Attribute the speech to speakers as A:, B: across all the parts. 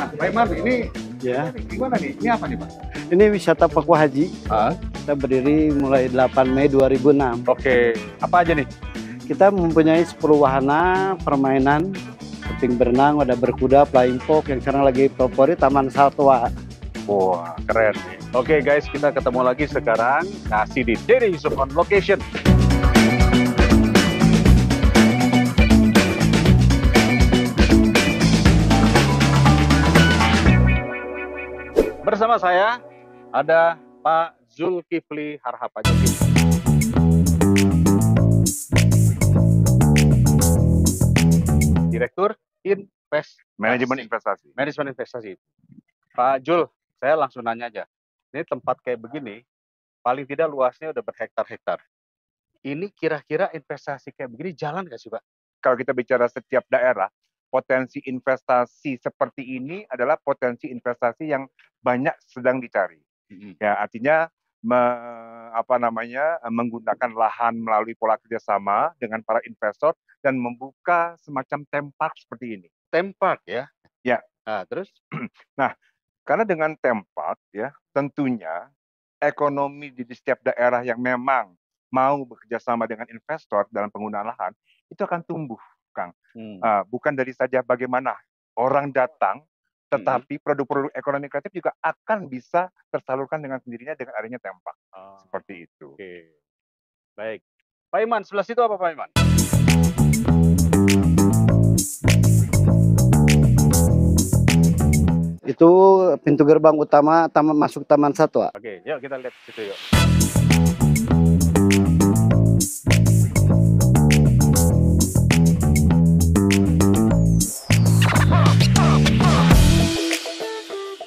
A: Nah, Pak Iman, ini
B: Ya,
A: gimana nih? Ini apa nih, Pak?
B: ini wisata Paku Haji. Kita berdiri mulai 8 Mei 2006.
A: Oke, apa aja nih?
B: Kita mempunyai 10 wahana permainan seperti berenang, ada berkuda, flying fox, yang sekarang lagi favorit Taman Satwa.
A: Wah, keren nih. Oke guys, kita ketemu lagi sekarang masih di Deddy Yusuf on Location. Bersama saya ada Pak Zulkifli Harhapajati. Direktur
C: Manajemen investasi.
A: Manajemen Investasi. Pak Jul, saya langsung nanya aja. Ini tempat kayak begini, paling tidak luasnya udah berhektar-hektar. Ini kira-kira investasi kayak begini jalan nggak sih, Pak?
C: Kalau kita bicara setiap daerah, potensi investasi seperti ini adalah potensi investasi yang banyak sedang dicari. Ya, artinya menggunakan lahan melalui pola kerjasama dengan para investor dan membuka semacam tempat seperti ini.
A: Tempat ya?
C: Ya.
A: Nah, terus?
C: Nah, karena dengan tempat ya, tentunya ekonomi di setiap daerah yang memang mau bekerja sama dengan investor dalam penggunaan lahan itu akan tumbuh, Kang. Bukan dari saja bagaimana orang datang, tetapi produk-produk ekonomi kreatif juga akan bisa tersalurkan dengan sendirinya dengan adanya tempat. Seperti itu.
A: Oke. Baik. Pak Iman, sebelah situ apa Pak Iman?
B: Itu pintu gerbang utama masuk Taman Satwa.
A: Oke, yuk kita lihat situ yuk.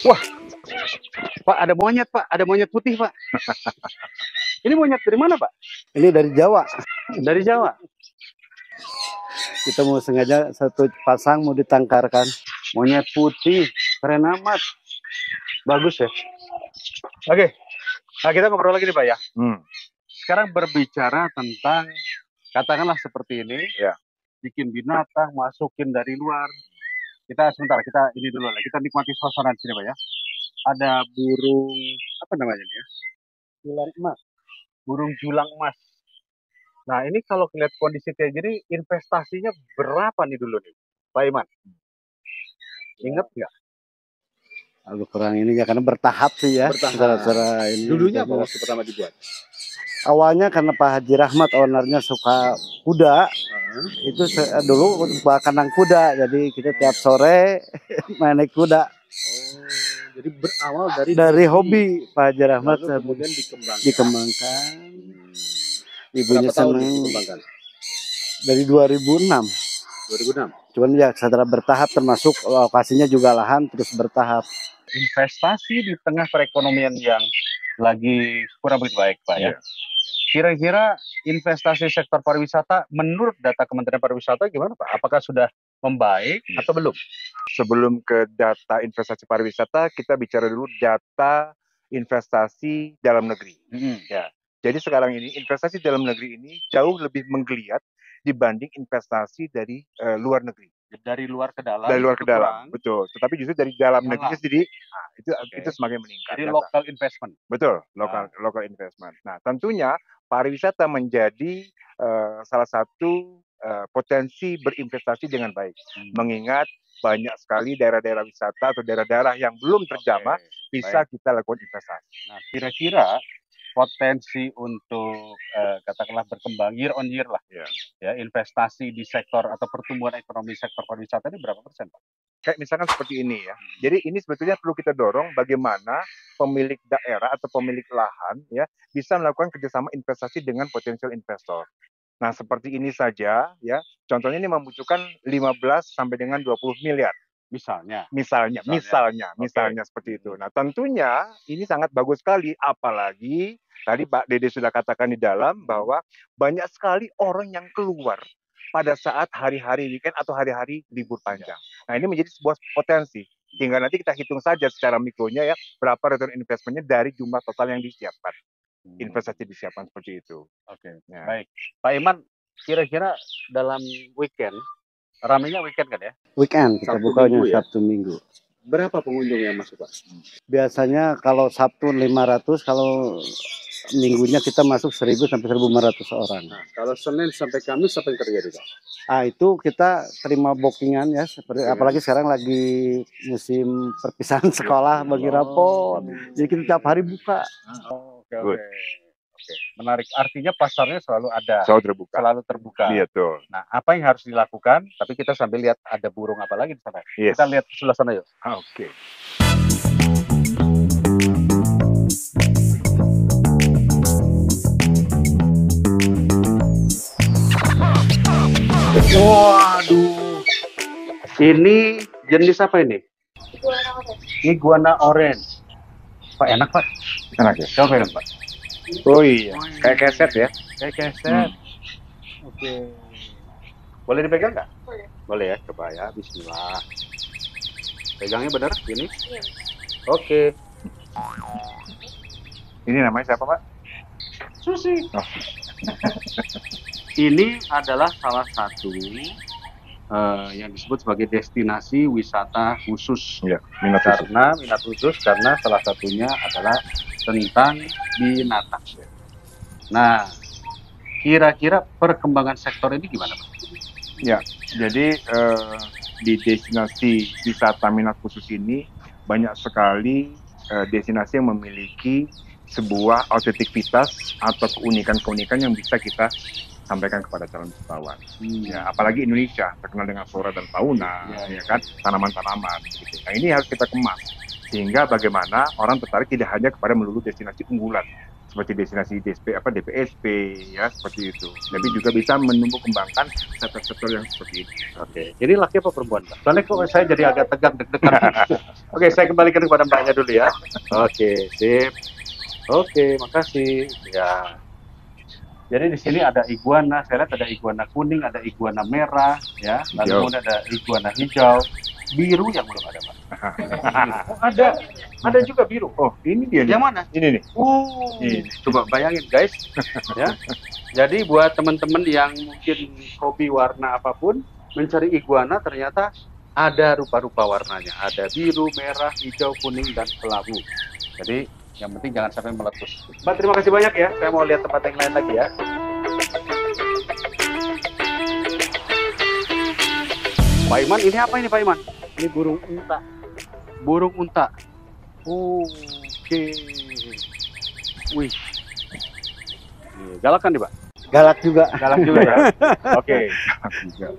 A: Wah, Pak, ada monyet, Pak. Ada monyet putih, Pak. Ini monyet dari mana, Pak?
B: Ini dari Jawa.
A: Dari Jawa.
B: Kita mau sengaja satu pasang mau ditangkarkan.
A: Monyet putih, keren amat. Bagus ya. Oke, nah kita ngobrol lagi nih, Pak ya. Sekarang berbicara tentang, katakanlah seperti ini,
C: ya.
A: Bikin binatang, masukin dari luar. Kita sebentar, kita ini dulu lah. Kita nikmati suasana di sini, Pak ya. Ada burung, apa namanya nih ya?
B: Julang emas.
A: Burung julang emas. Nah, ini kalau lihat kondisi kayak gini, investasinya berapa nih dulu nih, Pak Iman? Ingat nggak?
B: Lalu kurang ini ya, karena bertahap sih ya.
A: Bertahap.
B: Ini
A: Dulunya apa waktu pertama dibuat?
B: Awalnya karena Pak Haji Rahmat ownernya suka kuda, itu dulu kandang kuda, jadi kita tiap sore main naik kuda.
A: Jadi berawal
B: dari hobi Pak Haji Rahmat,
A: kemudian
B: dikembangkan.
A: Berapa
B: Ibunya
A: tahun
B: senang.
A: dikembangkan?
B: Dari 2006.
A: 2006.
B: Cuman ya secara bertahap, termasuk lokasinya juga lahan terus bertahap.
A: Investasi di tengah perekonomian yang lagi kurang begitu baik, Pak ya. Kira-kira investasi sektor pariwisata menurut data Kementerian Pariwisata gimana, Pak? Apakah sudah membaik atau belum?
C: Sebelum ke data investasi pariwisata, kita bicara dulu data investasi dalam negeri. Ya. Jadi sekarang ini investasi dalam negeri ini jauh lebih menggeliat dibanding investasi dari luar negeri.
A: Dari luar ke dalam.
C: Dari luar ke dalam, betul. Tetapi justru dari dalam negeri sendiri, itu semakin meningkat.
A: Jadi local investment.
C: Betul, local investment. Nah, tentunya pariwisata menjadi salah satu potensi berinvestasi dengan baik. Mengingat banyak sekali daerah-daerah wisata atau daerah-daerah yang belum terjamah bisa kita lakukan investasi.
A: Nah, kira-kira potensi untuk katakanlah berkembang year on year lah, ya investasi di sektor atau pertumbuhan ekonomi sektor pariwisata ini berapa persen, Pak?
C: Kayak misalkan seperti ini ya. Jadi ini sebetulnya perlu kita dorong bagaimana pemilik daerah atau pemilik lahan ya bisa melakukan kerjasama investasi dengan potensial investor. Nah, seperti ini saja ya. Contohnya ini membutuhkan 15 sampai dengan 20 miliar. Misalnya seperti itu. Nah, tentunya ini sangat bagus sekali, apalagi tadi Pak Dede sudah katakan di dalam bahwa banyak sekali orang yang keluar pada saat hari-hari weekend atau hari-hari libur panjang. Nah, ini menjadi sebuah potensi. Tinggal nanti kita hitung saja secara mikronya ya, berapa return investmentnya dari jumlah total yang disiapkan. Investasi disiapkan seperti itu.
A: Oke. Baik. Pak Iman, kira-kira dalam weekend, ramainya weekend kan ya?
B: Weekend kita bukanya Sabtu Minggu.
A: Berapa pengunjung yang masuk, Pak?
B: Biasanya kalau Sabtu 500, kalau minggunya kita masuk 1.000 sampai 1.500 orang.
A: Nah, kalau Senin sampai Kamis apa yang terjadi, Pak?
B: Itu kita terima bookingan ya, seperti apalagi sekarang lagi musim perpisahan sekolah bagi rapot. Jadi kita tiap hari buka.
A: Oke. Menarik. Artinya pasarnya selalu ada.
C: Selalu terbuka. Iya tuh.
A: Nah, apa yang harus dilakukan? Tapi kita sambil lihat ada burung apa lagi di sana.
C: Yes.
A: Kita lihat ke sebelah sana yuk.
C: Oke.
A: Waduh. Ini jenis apa ini? Iguana orange. Pak, enak, Pak?
C: Enak ya?
A: Coba dong, Pak.
C: Oh iya, kayak keset ya?
A: Kayak keset. Oke. Boleh dipegang nggak?
D: Boleh.
A: Boleh ya, coba ya. Bismillah. Pegangnya benar ini?
D: Iya.
A: Oke.
C: Ini namanya siapa, Pak?
A: Susi.
C: Oh.
A: Ini adalah salah satu yang disebut sebagai destinasi wisata khusus.
C: Iya, minat
A: Khusus karena salah satunya adalah tentang binatang. Nah, kira-kira perkembangan sektor ini gimana, Pak?
C: Ya, jadi di destinasi wisata minat khusus ini banyak sekali destinasi yang memiliki sebuah autentikitas atau keunikan-keunikan yang bisa kita sampaikan kepada calon wisatawan. Ya, apalagi Indonesia terkenal dengan flora dan fauna, ya kan, tanaman-tanaman. Gitu. Nah, ini harus kita kemas sehingga bagaimana orang tertarik tidak hanya kepada melulu destinasi unggulan seperti destinasi DPSP, ya seperti itu. Tapi juga bisa menumbuh kembangkan sektor-sektor yang seperti ini.
A: Oke, ini laki apa perempuan, Pak? Soalnya kok saya jadi agak tegang deg-degan. Oke, saya kembalikan kepada Mbaknya dulu ya. Oke, sip. Oke, makasih. Ya. Jadi di sini ada iguana, saya lihat ada iguana kuning, ada iguana merah, ya. Lalu kemudian ada iguana hijau, biru yang belum ada, Pak. Oh, ada juga biru.
C: Oh, ini dia.
A: Yang mana?
C: Ini nih.
A: Ini. Coba bayangin, guys. Ya. Jadi buat teman-teman yang mungkin hobi warna apapun, mencari iguana ternyata ada rupa-rupa warnanya. Ada biru, merah, hijau, kuning, dan kelabu. Jadi yang penting jangan sampai meletus. Mbak, terima kasih banyak ya. Saya mau lihat tempat yang lain lagi ya. Pak Iman, ini apa ini Pak Iman?
B: Ini burung unta.
A: Burung unta. Oke. Wih. Galak kan nih, Pak?
B: Galak juga.
A: Galak juga ya. Oke.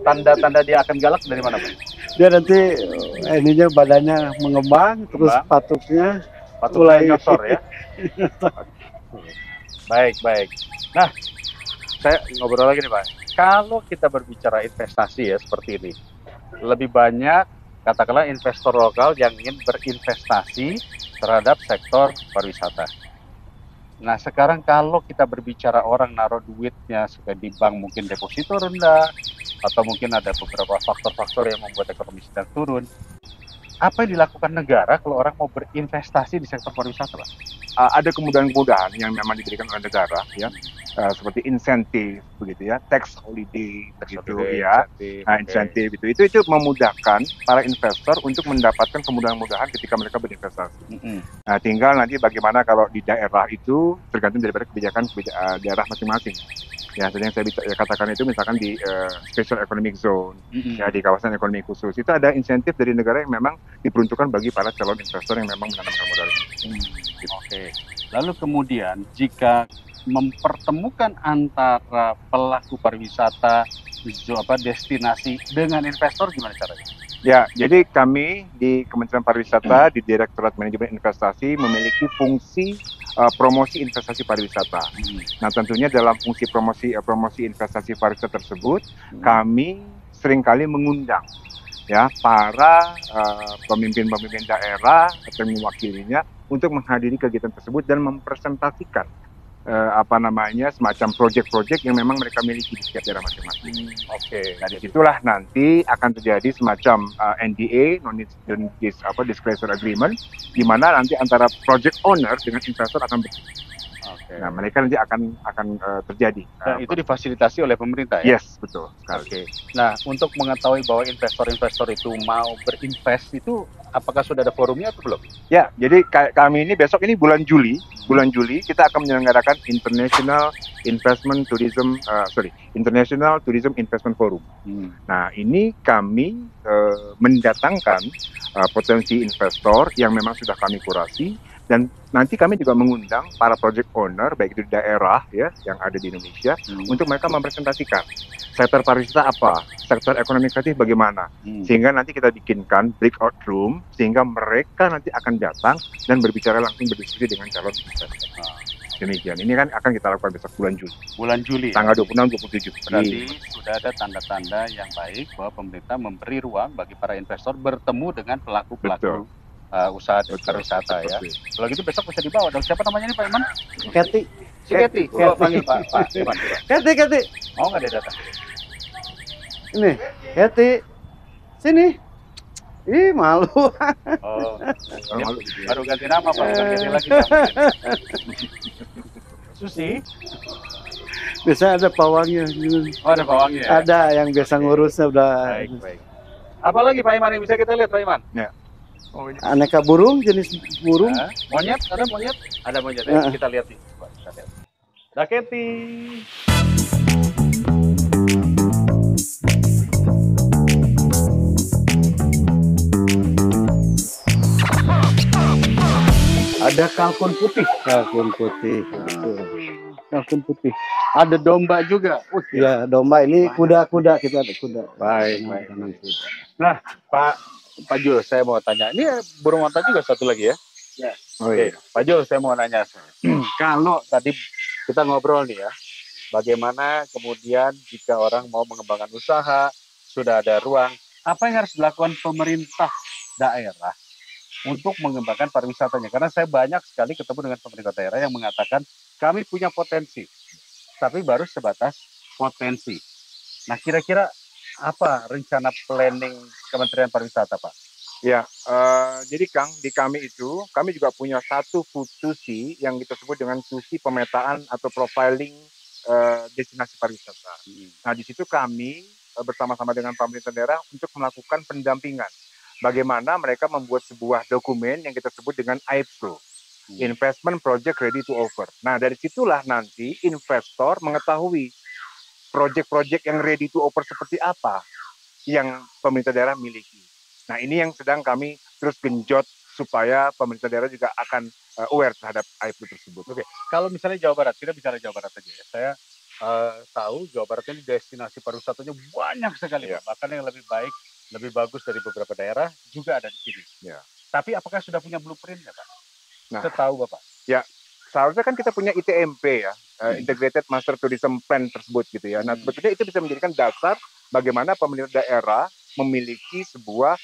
A: Tanda-tanda dia akan galak dari mana, Pak?
B: Dia nanti ininya badannya mengembang, terus patutnya
A: mulai nyosor ya. Baik. Nah, saya ngobrol lagi nih, Pak. Kalau kita berbicara investasi ya seperti ini, lebih banyak katakanlah investor lokal yang ingin berinvestasi terhadap sektor pariwisata. Nah, sekarang kalau kita berbicara orang naruh duitnya di bank mungkin deposito rendah, atau mungkin ada beberapa faktor-faktor yang membuat ekonomi sedang turun. Apa yang dilakukan negara kalau orang mau berinvestasi di sektor pariwisata, Pak?
C: Ada kemudahan-kemudahan yang memang diberikan oleh negara, ya, seperti insentif, begitu ya, tax holiday, begitu ya, insentif itu memudahkan para investor untuk mendapatkan kemudahan-kemudahan ketika mereka berinvestasi. Nah, tinggal nanti bagaimana kalau di daerah itu tergantung daripada kebijakan daerah masing-masing. Ya, tadi yang saya katakan itu misalkan di special economic zone, ya di kawasan ekonomi khusus itu ada insentif dari negara yang memang diperuntukkan bagi para calon investor yang memang menanamkan modal.
A: Oke. Lalu kemudian jika mempertemukan antara pelaku pariwisata, destinasi dengan investor gimana caranya?
C: Ya, jadi kami di Kementerian Pariwisata di Direktorat Manajemen Investasi memiliki fungsi promosi investasi pariwisata. Nah, tentunya dalam fungsi promosi investasi pariwisata tersebut, kami seringkali mengundang ya para pemimpin-pemimpin daerah atau yang mewakilinya untuk menghadiri kegiatan tersebut dan mempresentasikan semacam proyek-proyek yang memang mereka miliki di setiap daerah masing-masing. Oke. Nah, disitulah nanti akan terjadi semacam NDA, non-disclosure agreement, di mana nanti antara project owner dengan investor akan Nah, mereka nanti akan terjadi.
A: Dan itu difasilitasi oleh pemerintah ya?
C: Yes, betul sekali.
A: Nah, untuk mengetahui bahwa investor-investor itu mau berinvest itu, apakah sudah ada forumnya atau belum?
C: Ya, jadi kami ini besok ini bulan Juli kita akan menyelenggarakan International Tourism Investment Forum. Nah, ini kami mendatangkan potensi investor yang memang sudah kami kurasi, dan nanti kami juga mengundang para project owner baik itu di daerah ya yang ada di Indonesia untuk mereka mempresentasikan sektor pariwisata apa, sektor ekonomi kreatif bagaimana, sehingga nanti kita bikinkan breakout room sehingga mereka nanti akan datang dan berbicara langsung berdiskusi dengan calon investor. Demikian. Ini kan akan kita lakukan besok bulan Juli.
A: Bulan Juli.
C: Tanggal 26-27.
A: Berarti sudah ada tanda-tanda yang baik bahwa pemerintah memberi ruang bagi para investor bertemu dengan pelaku-pelaku usaha pariwisata ya. Kalau gitu besok bisa dibawa. Dan siapa namanya nih Pak Iman?
B: Keti.
A: Si Keti. Panggil Pak Iman.
B: Keti.
A: Mau nggak dia datang?
B: Ini, Keti. Sini. Ih, malu.
A: Oh, baru ganti nama Pak, bukan Keti lagi. Susi.
B: Biasa ada pawangnya.
A: Oh, ada pawangnya. Ya?
B: Ada yang biasa ngurusnya udah.
A: Baik. Apalagi Pak Iman yang bisa kita lihat Pak Iman?
C: Ya.
B: Aneka burung, jenis burung.
A: Monyet, ada monyet? Ada monyet ya. Kita lihat nih. Coba kita lihat. Daketi. Ada kalkun putih.
B: Kalkun putih.
A: Kalkun putih. Ada domba juga.
B: Ya, domba ini kuda-kuda, kita ada kuda.
A: Baik. Nah, Pak Jul, saya mau tanya. Ini burung onta juga satu lagi ya?
B: Ya.
A: Oke. Pak Jul, saya mau nanya. Kalau tadi kita ngobrol nih ya, bagaimana kemudian jika orang mau mengembangkan usaha, sudah ada ruang, apa yang harus dilakukan pemerintah daerah untuk mengembangkan pariwisatanya? Karena saya banyak sekali ketemu dengan pemerintah daerah yang mengatakan kami punya potensi, tapi baru sebatas potensi. Nah, kira-kira apa rencana planning Kementerian Pariwisata, Pak?
C: Ya, jadi Kang, di kami itu, kami juga punya satu tusi yang kita sebut dengan tusi pemetaan atau profiling destinasi pariwisata. Nah, di situ kami bersama-sama dengan pemerintah daerah untuk melakukan pendampingan. Bagaimana mereka membuat sebuah dokumen yang kita sebut dengan IPRO, Investment Project Ready to Offer. Nah, dari situlah nanti investor mengetahui proyek-proyek yang ready to offer seperti apa yang pemerintah daerah miliki. Nah, ini yang sedang kami terus genjot supaya pemerintah daerah juga akan aware terhadap IPRO tersebut.
A: Oke, kalau misalnya Jawa Barat, kita bicara Jawa Barat aja ya. Saya tahu Jawa Barat ini destinasi pariwisatanya banyak sekali, bahkan yang lebih baik, lebih bagus dari beberapa daerah juga ada di sini.
C: Ya.
A: Tapi apakah sudah punya blueprint-nya, Pak?
C: Nah,
A: setahu Bapak.
C: Ya, seharusnya kan kita punya ITMP ya, Integrated Master Tourism Plan tersebut gitu ya. Nah, sebetulnya itu bisa menjadikan dasar bagaimana pemerintah daerah memiliki sebuah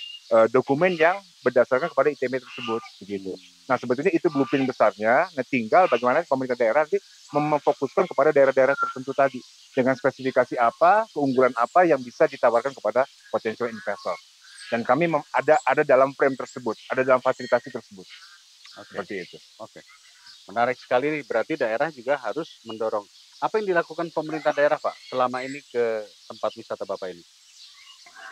C: dokumen yang berdasarkan kepada ITMP tersebut begitu. Nah, sebetulnya itu blueprint besarnya. Nah, tinggal bagaimana pemerintah daerah nanti memfokuskan kepada daerah-daerah tertentu tadi dengan spesifikasi apa, keunggulan apa yang bisa ditawarkan kepada potensial investor. Dan kami ada dalam frame tersebut, ada dalam fasilitasi tersebut. Seperti itu.
A: Oke. Menarik sekali nih, berarti daerah juga harus mendorong. Apa yang dilakukan pemerintah daerah, Pak, selama ini ke tempat wisata Bapak ini?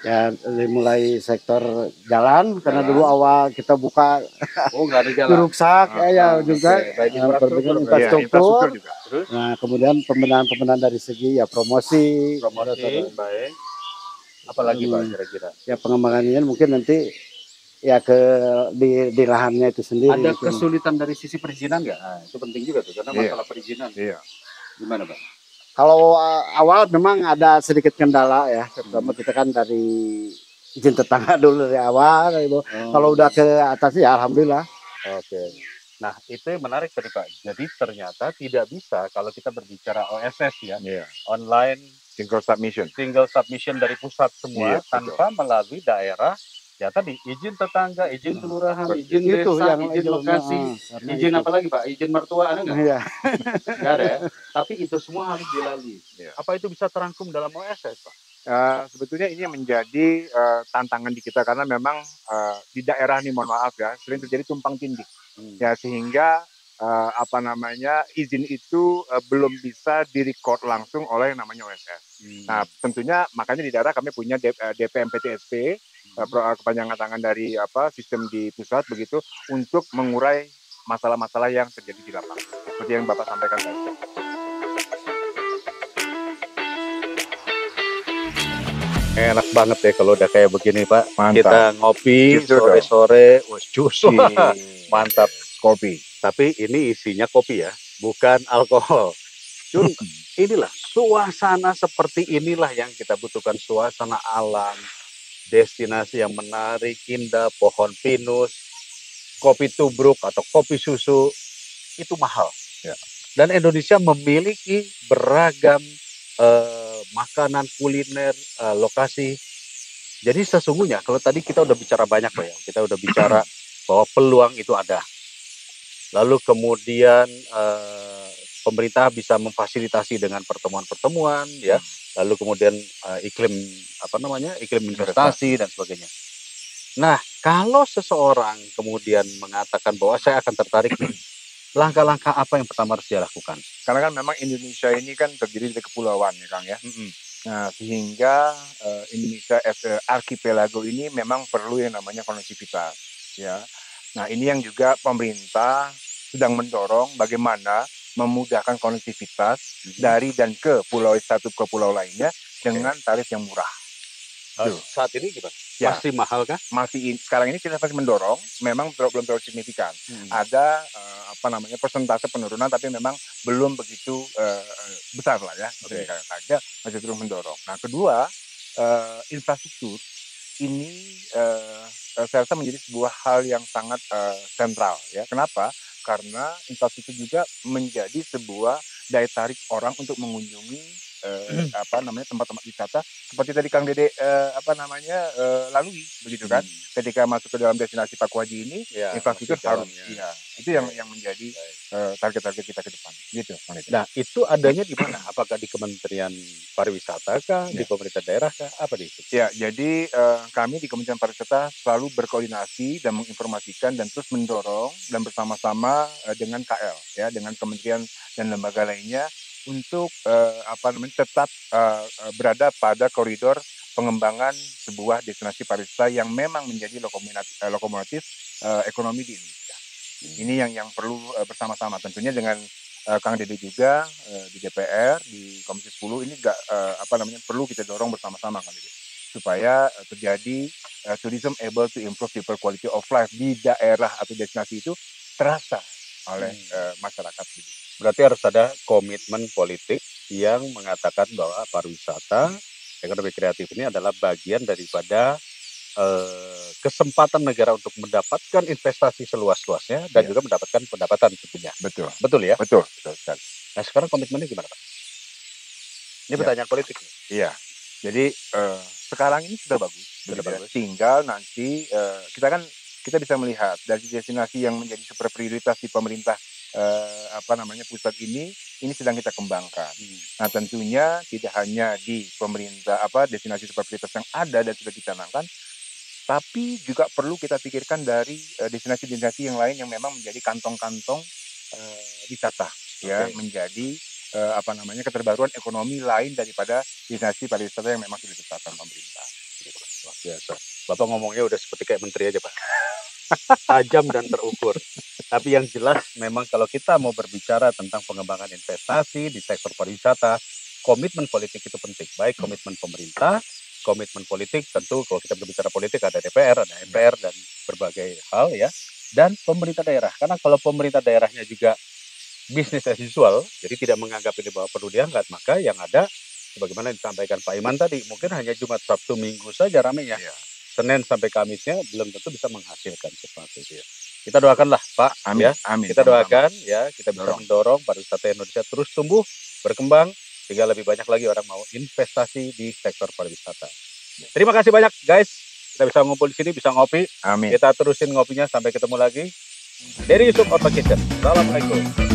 B: Ya, mulai sektor jalan, karena dulu awal kita buka
A: nggak ada jalan.
B: Juruksak, juga
A: infrastruktur
B: juga. Nah, kemudian pembenahan dari segi ya promosi.
A: Baik. Apalagi Pak kira-kira?
B: Ya, pengembangannya mungkin nanti ya di lahannya itu sendiri.
A: Ada kesulitan dari sisi perizinan nggak? Nah, itu penting juga tuh, karena masalah perizinan. Gimana Pak?
B: Kalau awal memang ada sedikit kendala ya, terutama kita kan dari izin tetangga dulu dari awal. Kalau udah ke atas ya alhamdulillah.
A: Oke. Nah, itu menarik tadi Pak. Jadi ternyata tidak bisa kalau kita berbicara OSS ya, online
C: single
A: submission dari pusat semua tanpa melalui daerah. Ya tadi izin tetangga, izin kelurahan, izin desa, izin lokasi, izin apa lagi Pak? Izin mertua ada nggak? Nggak ada ya. Tapi itu semua harus dilalui. Apa itu bisa terangkum dalam OSS Pak?
C: Sebetulnya ini menjadi tantangan di kita karena memang di daerah ini mohon maaf ya sering terjadi tumpang tindih ya, sehingga apa namanya izin itu belum bisa direcord langsung oleh yang namanya OSS. Nah, tentunya makanya di daerah kami punya DPMPTSP, kepanjangan tangan dari sistem di pusat begitu untuk mengurai masalah-masalah yang terjadi di lapangan. Seperti yang Bapak sampaikan tadi.
A: Enak banget ya kalau udah kayak begini Pak.
C: Mantap.
A: Kita ngopi
C: Jus dong.
A: sore-sore, jus. Mantap.
C: Kopi.
A: Tapi ini isinya kopi ya, bukan alkohol. Cun, inilah suasana seperti inilah yang kita butuhkan, suasana alam, destinasi yang menarik, indah, pohon pinus, kopi tubruk atau kopi susu itu mahal.
C: Ya.
A: Dan Indonesia memiliki beragam makanan kuliner, lokasi. Jadi sesungguhnya kalau tadi kita udah bicara banyak Pak ya, kita udah bicara bahwa peluang itu ada. Lalu kemudian pemerintah bisa memfasilitasi dengan pertemuan-pertemuan ya. Lalu kemudian iklim investasi dan sebagainya. Nah, kalau seseorang kemudian mengatakan bahwa saya akan tertarik nih, langkah-langkah apa yang pertama harus dia lakukan?
C: Karena kan memang Indonesia ini kan terdiri dari kepulauan ya Kang ya. Nah, sehingga Indonesia as a archipelago ini memang perlu yang namanya konektivitas ya. Nah, ini yang juga pemerintah sedang mendorong bagaimana memudahkan konektivitas dari dan ke pulau satu ke pulau lainnya dengan tarif yang murah.
A: Saat ini gimana?
C: Ya.
A: Masih mahal kah?
C: Sekarang ini kita masih mendorong, memang belum terlalu signifikan. Ada persentase penurunan, tapi memang belum begitu besar lah ya. Signifikan saja, masih terus mendorong. Nah, kedua, infrastruktur ini saya rasa menjadi sebuah hal yang sangat sentral ya. Kenapa? Karena infrastruktur juga menjadi sebuah daya tarik orang untuk mengunjungi tempat-tempat wisata seperti tadi Kang Dede lalui begitu kan. Ketika masuk ke dalam destinasi Paku Haji ini, ya, infrastruktur harus itu yang menjadi target-target kita ke depan gitu.
A: Nah, itu adanya di mana? Apakah di Kementerian Pariwisata kah, di pemerintah daerah kah, apa di itu?
C: Ya, jadi kami di Kementerian Pariwisata selalu berkoordinasi dan menginformasikan dan terus mendorong dan bersama-sama dengan KL ya, dengan kementerian dan lembaga lainnya untuk tetap berada pada koridor pengembangan sebuah destinasi pariwisata yang memang menjadi lokomotif ekonomi di Indonesia. Ini yang perlu bersama-sama tentunya dengan Kang Dede juga di DPR di Komisi 10 ini perlu kita dorong bersama-sama Kang Dede supaya terjadi tourism able to improve people quality of life di daerah atau destinasi itu terasa oleh masyarakat.
A: Berarti harus ada komitmen politik yang mengatakan bahwa pariwisata, ekonomi kreatif ini adalah bagian daripada kesempatan negara untuk mendapatkan investasi seluas-luasnya dan juga mendapatkan pendapatan tentunya.
C: Betul.
A: Betul ya?
C: Betul.
A: Nah, sekarang komitmennya gimana Pak? Ini pertanyaan politik.
C: Iya. Jadi sekarang ini sudah bagus. Bagus. Tinggal nanti kita bisa melihat dari destinasi yang menjadi super prioritas di pemerintah pusat ini sedang kita kembangkan. Nah, tentunya tidak hanya di pemerintah destinasi super prioritas yang ada dan sudah dicanangkan, tapi juga perlu kita pikirkan dari destinasi-destinasi yang lain yang memang menjadi kantong-kantong wisata ya, menjadi keterbaruan ekonomi lain daripada destinasi pariwisata yang memang sudah ditetapkan pemerintah.
A: Luar biasa. Bapak ngomongnya udah seperti kayak menteri aja Pak. Tajam dan terukur. Tapi yang jelas memang kalau kita mau berbicara tentang pengembangan investasi di sektor pariwisata, komitmen politik itu penting. Baik komitmen pemerintah, komitmen politik tentu kalau kita berbicara politik ada DPR, ada MPR dan berbagai hal ya. Dan pemerintah daerah. Karena kalau pemerintah daerahnya juga bisnis as usual, jadi tidak menganggap ini bahwa perlu diangkat, maka yang ada sebagaimana disampaikan Pak Iman tadi, mungkin hanya Jumat, Sabtu, Minggu saja ramenya. Senin sampai Kamisnya belum tentu bisa menghasilkan sesuatu. Kita doakanlah Pak,
C: amin,
A: ya.
C: Amin.
A: Kita doakan ya, kita bisa mendorong pariwisata Indonesia terus tumbuh, berkembang, sehingga lebih banyak lagi orang mau investasi di sektor pariwisata. Terima kasih banyak guys, kita bisa ngumpul di sini, bisa ngopi.
C: Amin.
A: Kita terusin ngopinya sampai ketemu lagi. Dari Yusuf Outback Kitchen. Assalamualaikum.